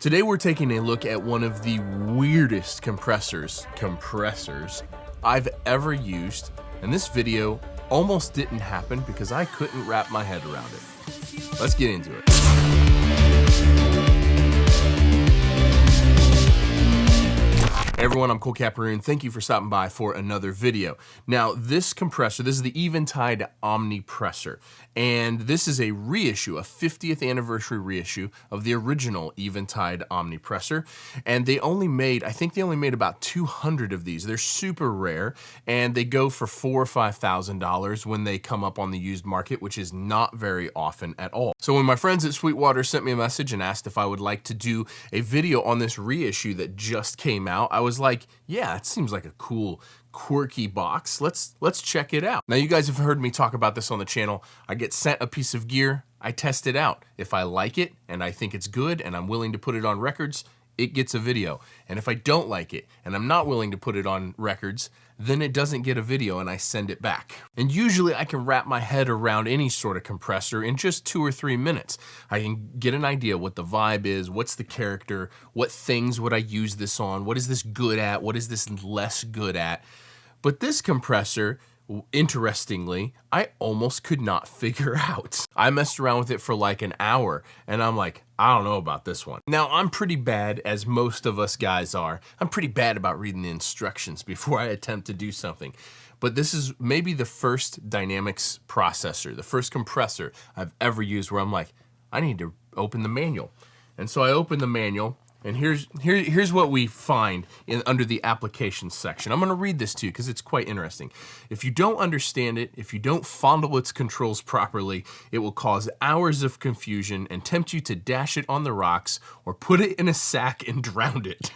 Today we're taking a look at one of the weirdest compressors I've ever used, and this video almost didn't happen because I couldn't wrap my head around it. Let's get into it. Hey everyone, I'm Cole Caparoon. Thank you for stopping by for another video. Now, this compressor, this is the Eventide Omnipressor, and this is a reissue, a 50th anniversary reissue of the original Eventide Omnipressor, and they only made, I think they only made about 200 of these. They're super rare, and they go for $4,000 or $5,000 when they come up on the used market, which is not very often at all. So when my friends at Sweetwater sent me a message and asked if I would like to do a video on this reissue that just came out, I was like, yeah, it seems like a cool, quirky box. Let's check it out. Now, you guys have heard me talk about this on the channel. I get sent a piece of gear, I test it out. If I like it and I think it's good and I'm willing to put it on records, it gets a video. And if I don't like it and I'm not willing to put it on records, then it doesn't get a video and I send it back. And usually I can wrap my head around any sort of compressor in just 2 or 3 minutes. I can get an idea what the vibe is, what's the character, what things would I use this on, what is this good at, what is this less good at. But this compressor, interestingly, I almost could not figure out. I messed around with it for like an hour and I'm like, I don't know about this one. Now, I'm pretty bad, as most of us guys are. I'm pretty bad about reading the instructions before I attempt to do something. But this is maybe the first dynamics processor, the first compressor I've ever used where I'm like, I need to open the manual. And so I open the manual, and here's what we find under the applications section. I'm going to read this to you because it's quite interesting. If you don't understand it, if you don't fondle its controls properly, it will cause hours of confusion and tempt you to dash it on the rocks or put it in a sack and drown it.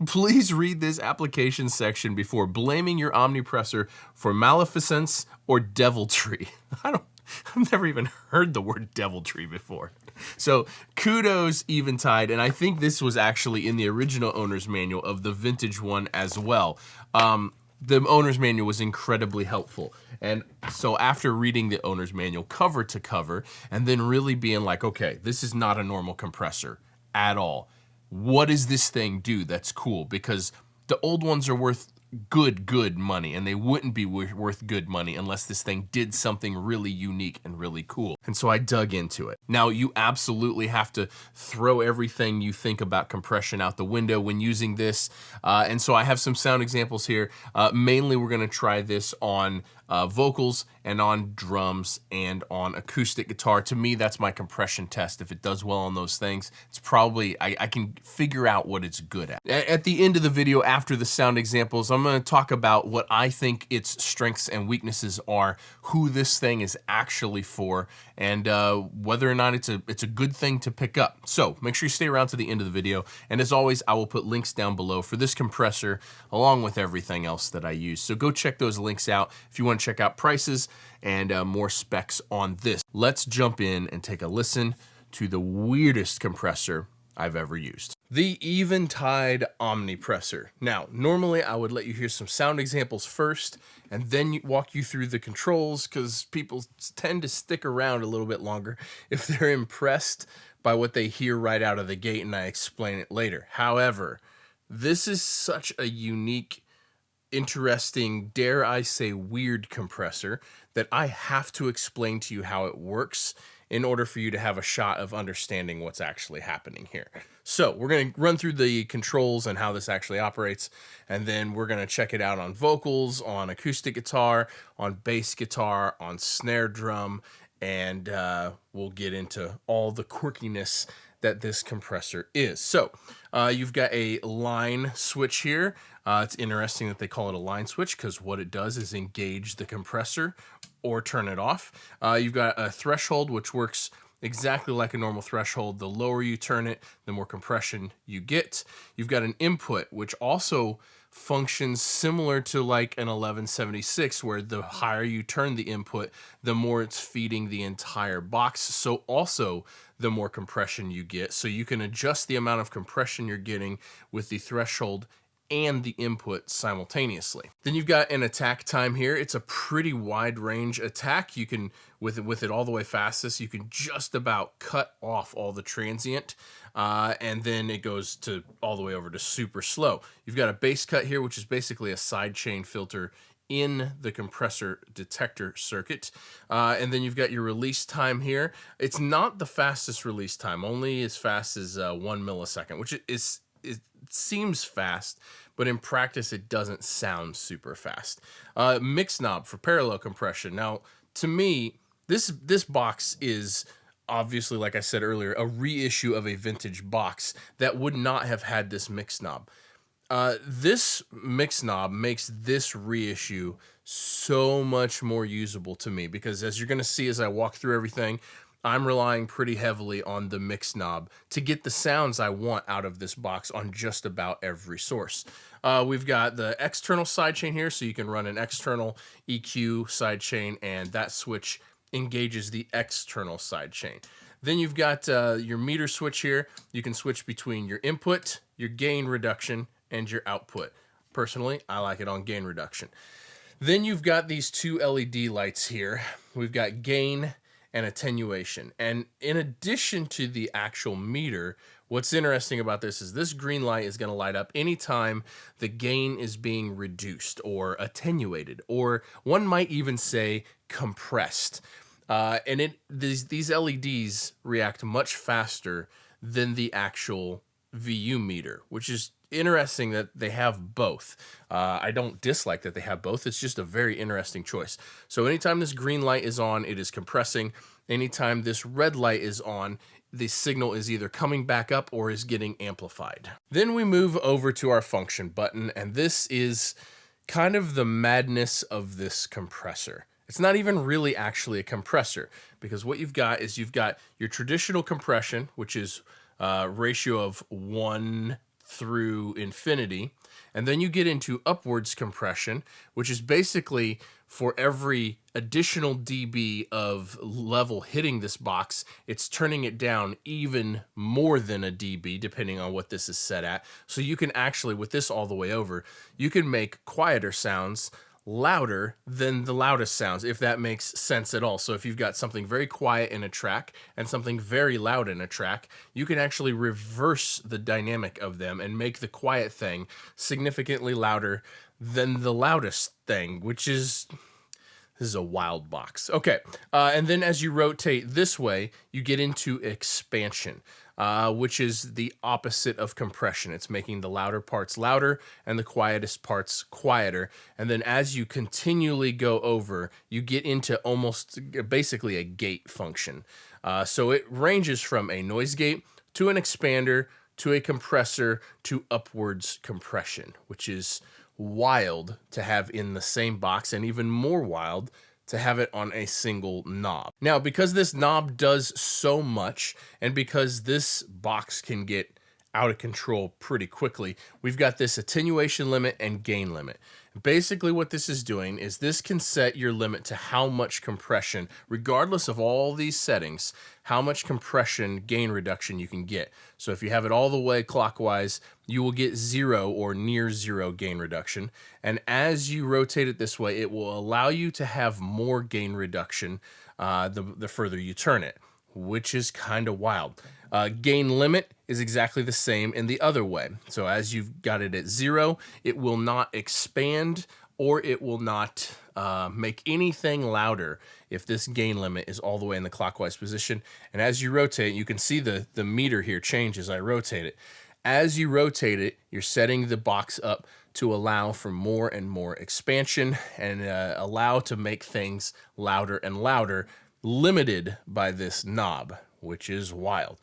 Please read this application section before blaming your Omnipressor for maleficence or deviltry. I've never even heard the word deviltry before. So kudos Eventide, and I think this was actually in the original owner's manual of the vintage one as well. The owner's manual was incredibly helpful. And so after reading the owner's manual cover to cover, and then really being like, okay, this is not a normal compressor at all. What does this thing do that's cool? Because the old ones are worth good money, and they wouldn't be worth good money unless this thing did something really unique and really cool. And so I dug into it. Now, you absolutely have to throw everything you think about compression out the window when using this. And so I have some sound examples here. Mainly, we're going to try this on vocals and on drums and on acoustic guitar. To me, that's my compression test. If it does well on those things, it's probably, I can figure out what it's good at. At the end of the video, after the sound examples, I'm going to talk about what I think its strengths and weaknesses are, who this thing is actually for, and whether or not it's a good thing to pick up. So make sure you stay around to the end of the video. And as always, I will put links down below for this compressor along with everything else that I use. So go check those links out if you want to check out prices and more specs on this. Let's jump in and take a listen to the weirdest compressor I've ever used. The Eventide Omnipressor. Now, normally I would let you hear some sound examples first and then walk you through the controls because people tend to stick around a little bit longer if they're impressed by what they hear right out of the gate and I explain it later. However, this is such a unique, interesting, dare I say weird compressor that I have to explain to you how it works in order for you to have a shot of understanding what's actually happening here. So we're going to run through the controls and how this actually operates, and then we're going to check it out on vocals, on acoustic guitar, on bass guitar, on snare drum, and we'll get into all the quirkiness that this compressor is. So you've got a line switch here. It's interesting that they call it a line switch because what it does is engage the compressor or turn it off. You've got a threshold, which works exactly like a normal threshold. The lower you turn it, the more compression you get. You've got an input, which also functions similar to like an 1176, where the higher you turn the input, the more it's feeding the entire box. So also the more compression you get. So you can adjust the amount of compression you're getting with the threshold and the input simultaneously. Then you've got an attack time here. It's a pretty wide range attack. You can, with it all the way fastest, you can just about cut off all the transient, and then it goes to all the way over to super slow. You've got a bass cut here, which is basically a sidechain filter in the compressor detector circuit. And then you've got your release time here. It's not the fastest release time, only as fast as 1 millisecond, which it seems fast, but in practice it doesn't sound super fast. Mix knob for parallel compression. Now, to me, this box is obviously, like I said earlier, a reissue of a vintage box that would not have had this mix knob. This mix knob makes this reissue so much more usable to me, because as you're going to see as I walk through everything, I'm relying pretty heavily on the mix knob to get the sounds I want out of this box on just about every source. We've got the external sidechain here, so you can run an external EQ sidechain, and that switch engages the external sidechain. Then you've got your meter switch here. You can switch between your input, your gain reduction, and your output. Personally, I like it on gain reduction. Then you've got these two LED lights here. We've got gain and attenuation. And in addition to the actual meter, what's interesting about this is this green light is going to light up anytime the gain is being reduced or attenuated, or one might even say compressed. And these LEDs react much faster than the actual VU meter, which is interesting that they have both. I don't dislike that they have both. It's just a very interesting choice. So anytime this green light is on, it is compressing. Anytime this red light is on, the signal is either coming back up or is getting amplified. Then we move over to our function button, and this is kind of the madness of this compressor. It's not even really actually a compressor, because what you've got is you've got your traditional compression, which is ratio of 1 through infinity, and then you get into upwards compression, which is basically for every additional dB of level hitting this box, it's turning it down even more than a dB, depending on what this is set at. So you can actually, with this all the way over, you can make quieter sounds louder than the loudest sounds, if that makes sense at all. So if you've got something very quiet in a track and something very loud in a track, you can actually reverse the dynamic of them and make the quiet thing significantly louder than the loudest thing, which is... this is a wild box. Okay, and then as you rotate this way, you get into expansion, which is the opposite of compression. It's making the louder parts louder and the quietest parts quieter. And then as you continually go over, you get into almost basically a gate function. So it ranges from a noise gate to an expander to a compressor to upwards compression, which is wild to have in the same box, and even more wild to have it on a single knob. Now, because this knob does so much, and because this box can get out of control pretty quickly, we've got this attenuation limit and gain limit. Basically what this is doing is this can set your limit to how much compression, regardless of all these settings, how much compression gain reduction you can get. So if you have it all the way clockwise, you will get 0 or near 0 gain reduction. And as you rotate it this way, it will allow you to have more gain reduction the further you turn it, which is kind of wild. Gain limit is exactly the same in the other way. So as you've got it at 0, it will not expand or it will not make anything louder if this gain limit is all the way in the clockwise position. And as you rotate, you can see the meter here change as I rotate it. As you rotate it, you're setting the box up to allow for more and more expansion and allow to make things louder and louder, limited by this knob, which is wild.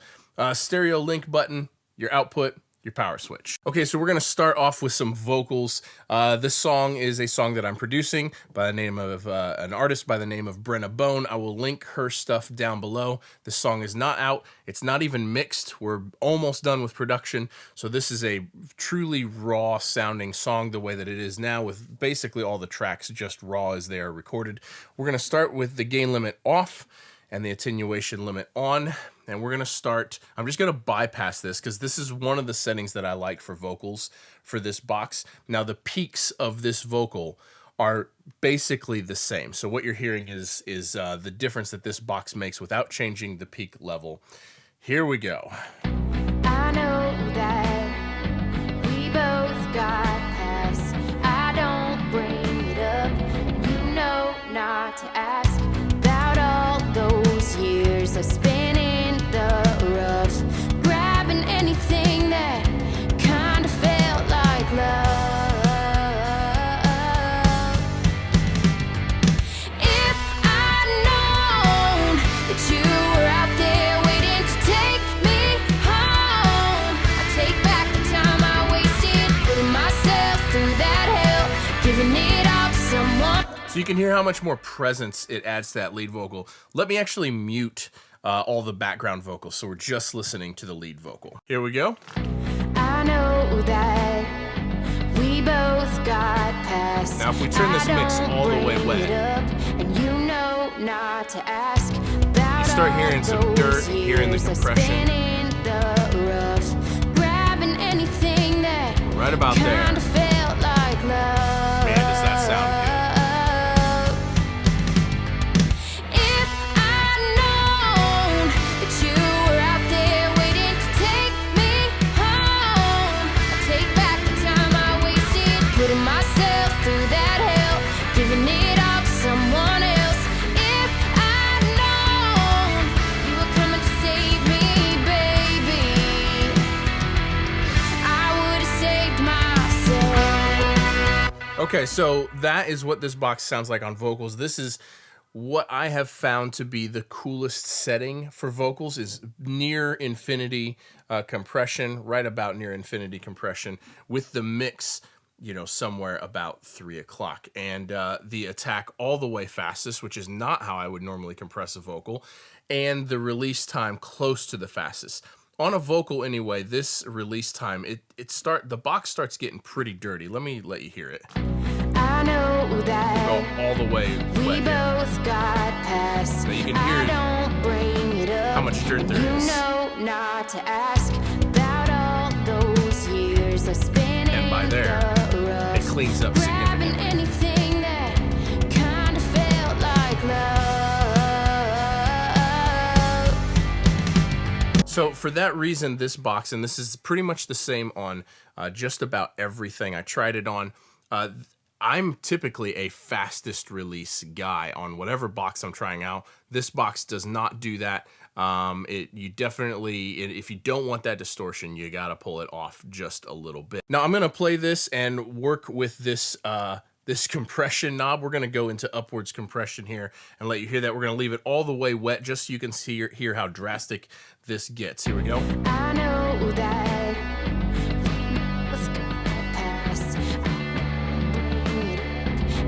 Stereo link button, your output, your power switch. Okay, so we're gonna start off with some vocals. This song is a song that I'm producing by the name of an artist by the name of Brenna Bone. I will link her stuff down below. This song is not out. It's not even mixed. We're almost done with production. So this is a truly raw sounding song the way that it is now, with basically all the tracks just raw as they are recorded. We're gonna start with the gain limit off, and the attenuation limit on. And we're gonna start, I'm just gonna bypass this because this is one of the settings that I like for vocals for this box. Now the peaks of this vocal are basically the same. So what you're hearing is the difference that this box makes without changing the peak level. Here we go. I know that we both got past. I don't bring it up. You know not to ask about all those years of spinning the rough, grabbing anything that kind of felt like love. If I'd known that you were out there waiting to take me home, I'd take back the time I wasted putting myself through that hell, giving it all to someone. So you can hear how much more presence it adds to that lead vocal. Let me actually mute all the background vocals, so we're just listening to the lead vocal. Here we go. I know that we both got past. Now if we turn this mix all the way wet, and you know not to ask about you start hearing some dirt, hearing the compression. The rough, grabbing anything that Right about there. kind of felt like love. Man, does that sound good. If I'd known that you were out there waiting to take me home, I'd take back the time I wasted putting myself through that hell, giving it all to someone else. If I'd known you were coming to save me, baby, I would have saved myself. Okay, so that is what this box sounds like on vocals. This is what I have found to be the coolest setting for vocals, is near infinity compression, right about near infinity compression, with the mix, you know, somewhere about 3 o'clock, and the attack all the way fastest, which is not how I would normally compress a vocal, and the release time close to the fastest. On a vocal anyway, this release time, the box starts getting pretty dirty. Let you hear it. I know that Go all the way we wet here. both got past. Now you can hear I don't bring it up. how much dirt there You is. know not to ask about all those years of spinning And by there, the rough, it cleans up grabbing significantly. anything that kind of felt like love. So for that reason, this box, and this is pretty much the same on just about everything I tried it on, I'm typically a fastest release guy on whatever box I'm trying out. This box does not do that. You definitely, if you don't want that distortion, you gotta pull it off just a little bit. Now I'm gonna play this and work with this this compression knob. We're gonna go into upwards compression here and let you hear that. We're gonna leave it all the way wet just so you can hear how drastic this gets. Here we go. I know that we both got past.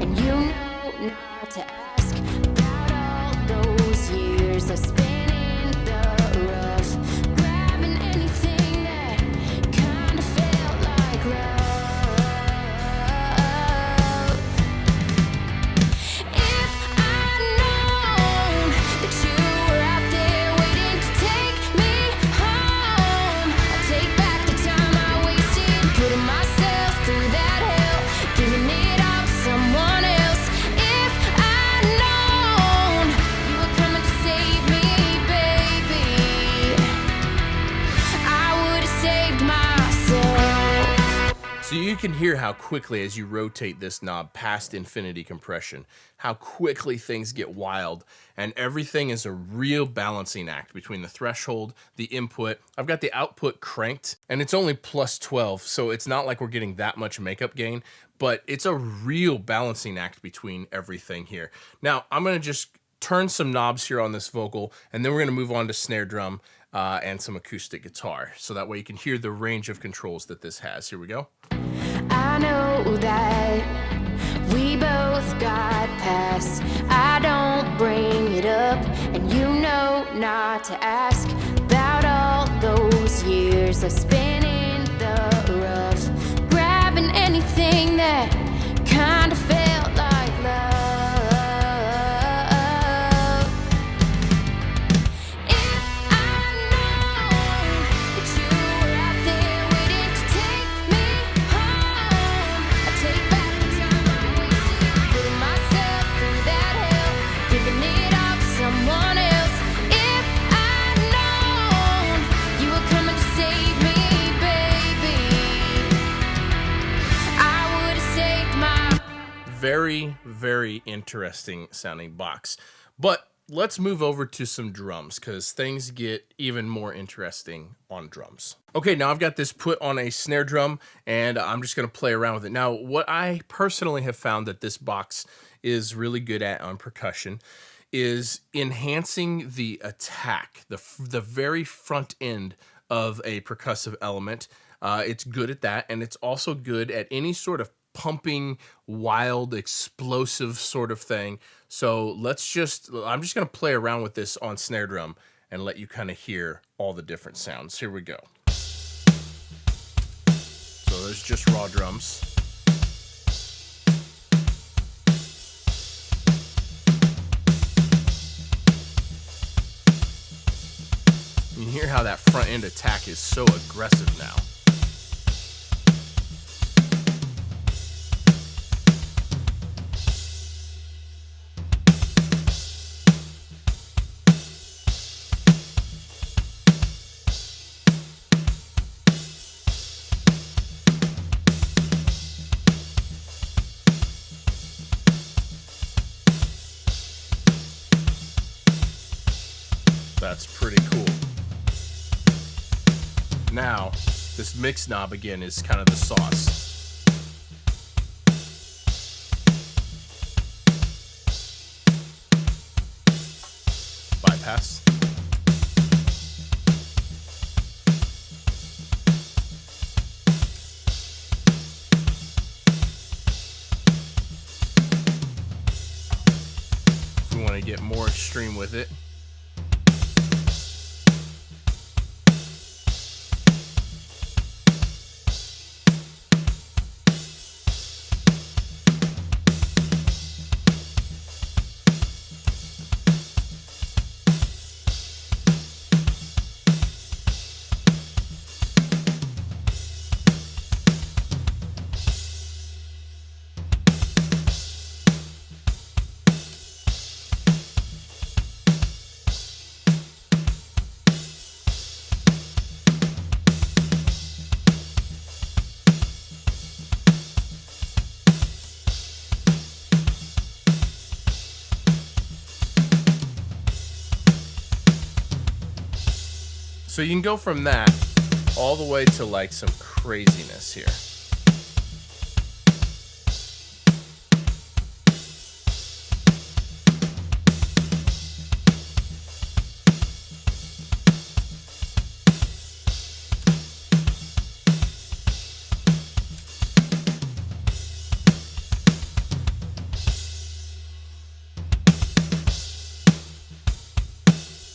And you know not to ask about all those years of spinning the rough, grabbing anything that kind of felt like love. If I'd known that you were out there waiting to take me home, I'd take back the time I wasted putting myself through that hell, giving it all to someone else. If I'd known you were coming to save me, baby, I would have saved myself. So you can hear how quickly, as you rotate this knob past infinity compression, how quickly things get wild, and everything is a real balancing act between the threshold, the input. I've got the output cranked, and it's only plus 12, so it's not like we're getting that much makeup gain, but it's a real balancing act between everything here. Now, I'm gonna just turn some knobs here on this vocal, and then we're gonna move on to snare drum and some acoustic guitar, so that way you can hear the range of controls that this has. Here we go. I know that we both got past. I don't bring it up, and you know not to ask about all those years of spinning the rough, grabbing anything that kind of felt like love. Very, very interesting sounding box. But let's move over to some drums because things get even more interesting on drums. Okay, now I've got this put on a snare drum and I'm just gonna play around with it. Now, what I personally have found that this box is really good at on percussion is enhancing the attack, the very front end of a percussive element. It's good at that, and it's also good at any sort of pumping, wild, explosive sort of thing. So I'm just gonna play around with this on snare drum and let you kind of hear all the different sounds. Here we go. So there's just raw drums. You can hear how that front end attack is so aggressive now. That's pretty cool. Now, this mix knob again is kind of the sauce. Bypass. If we want to get more extreme with it, so you can go from that all the way to like some craziness here.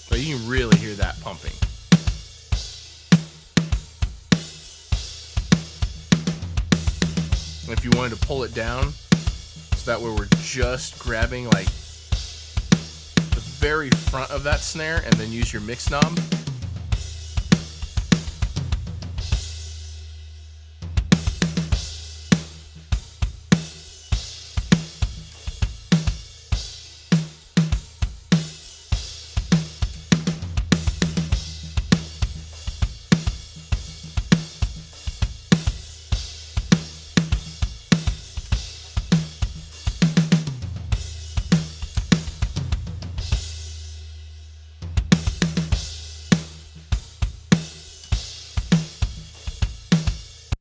So you can really hear that pumping. If you wanted to pull it down, so that way we're just grabbing like the very front of that snare and then use your mix knob.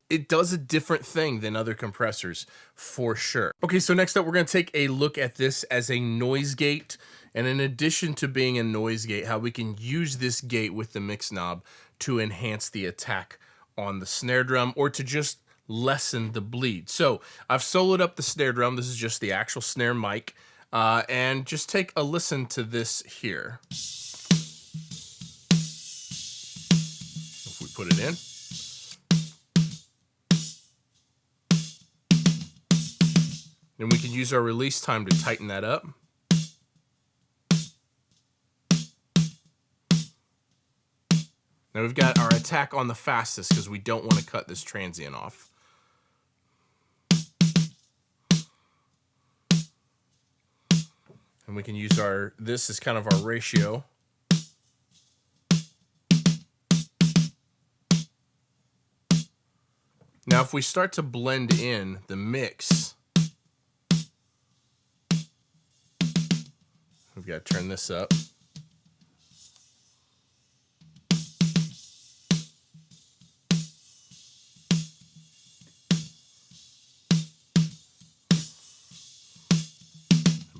It does a different thing than other compressors for sure. Okay, so next up we're gonna take a look at this as a noise gate. And in addition to being a noise gate, how we can use this gate with the mix knob to enhance the attack on the snare drum or to just lessen the bleed. So I've soloed up the snare drum. This is just the actual snare mic. And just take a listen to this here. If we put it in. Then we can use our release time to tighten that up. Now we've got our attack on the fastest because we don't want to cut this transient off. And we can use this is kind of our ratio. Now if we start to blend in the mix, gotta turn this up.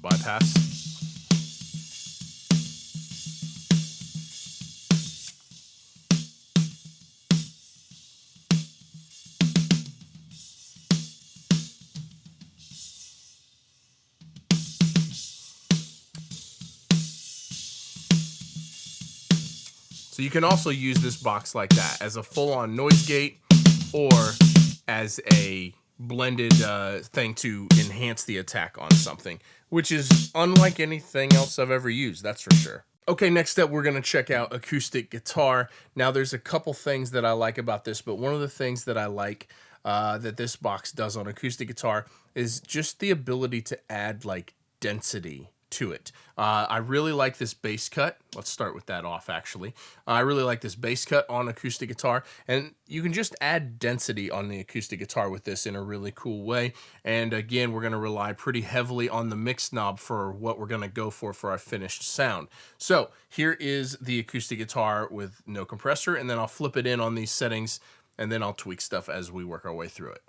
Bypass. So you can also use this box like that as a full-on noise gate or as a blended thing to enhance the attack on something, which is unlike anything else I've ever used, that's for sure. Okay, next up we're gonna check out Acoustic Guitar. Now there's a couple things that I like about this, but one of the things that I like that this box does on Acoustic Guitar is just the ability to add like density to it. I really like this bass cut. Let's start with that off, actually. I really like this bass cut on Acoustic Guitar, and you can just add density on the Acoustic Guitar with this in a really cool way. And again, we're going to rely pretty heavily on the mix knob for what we're going to go for our finished sound. So here is the Acoustic Guitar with no compressor, and then I'll flip it in on these settings, and then I'll tweak stuff as we work our way through it.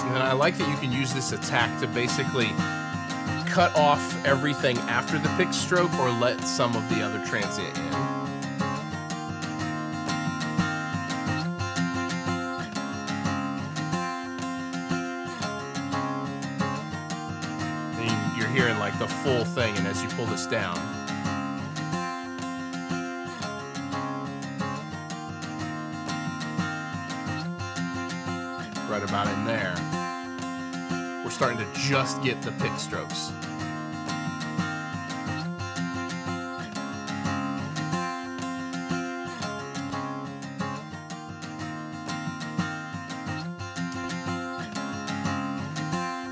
And I like that you can use this attack to basically cut off everything after the pick stroke or let some of the other transient in. And you're hearing like the full thing, and as you pull this down, right about in there, we're starting to just get the pick strokes.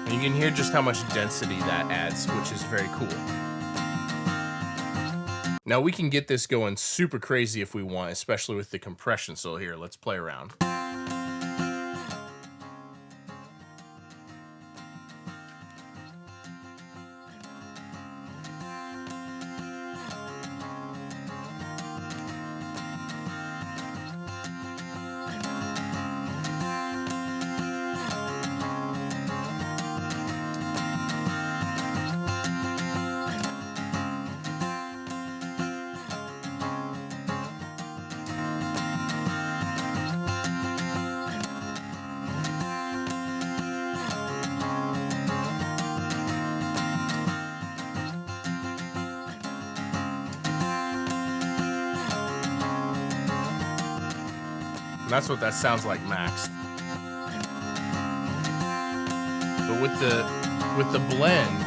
And you can hear just how much density that adds, which is very cool. Now we can get this going super crazy if we want, especially with the compression. So here, let's play around. That's what that sounds like maxed. But with the blend,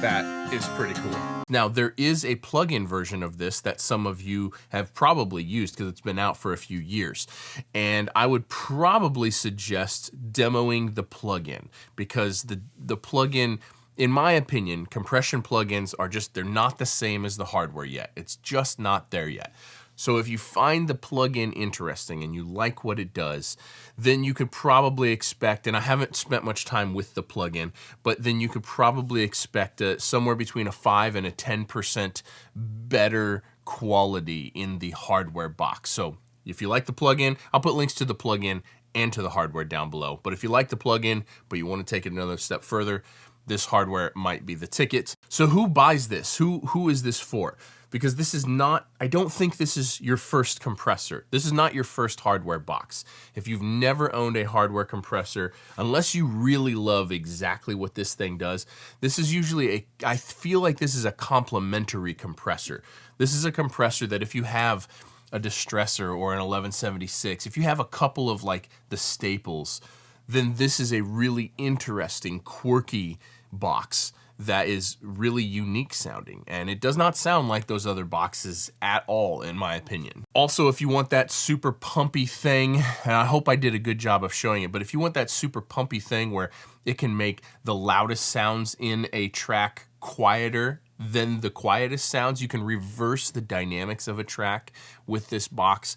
that is pretty cool. Now, there is a plug-in version of this that some of you have probably used because it's been out for a few years. And I would probably suggest demoing the plug-in because the plug-in, in my opinion, compression plugins are just, they're not the same as the hardware yet. It's just not there yet. So if you find the plugin interesting and you like what it does, then you could probably expect, and I haven't spent much time with the plugin, but then you could probably expect somewhere between a 5 and a 10% better quality in the hardware box. So if you like the plugin, I'll put links to the plugin and to the hardware down below. But if you like the plugin, but you want to take it another step further, this hardware might be the ticket. So who buys this? Who is this for? Because this is not, I don't think this is your first compressor. This is not your first hardware box. If you've never owned a hardware compressor, unless you really love exactly what this thing does, this is usually I feel like this is a complementary compressor. This is a compressor that if you have a distressor or an 1176, if you have a couple of like the staples, then this is a really interesting, quirky box that is really unique sounding, and it does not sound like those other boxes at all, in my opinion. Also, if you want that super pumpy thing, and I hope I did a good job of showing it, but if you want that super pumpy thing where it can make the loudest sounds in a track quieter than the quietest sounds, you can reverse the dynamics of a track with this box.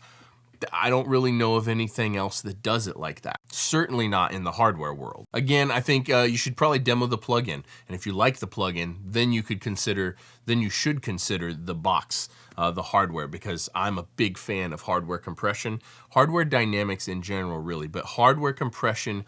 I don't really know of anything else that does it like that. Certainly not in the hardware world. Again, I think you should probably demo the plugin, and if you like the plugin, then you should consider the box, the hardware, because I'm a big fan of hardware compression, hardware dynamics in general, really, but hardware compression,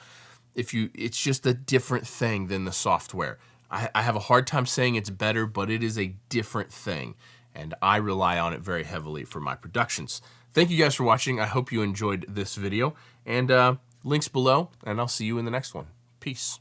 it's just a different thing than the software. I have a hard time saying it's better, but it is a different thing, and I rely on it very heavily for my productions. Thank you guys for watching. I hope you enjoyed this video, and links below, and I'll see you in the next one. Peace.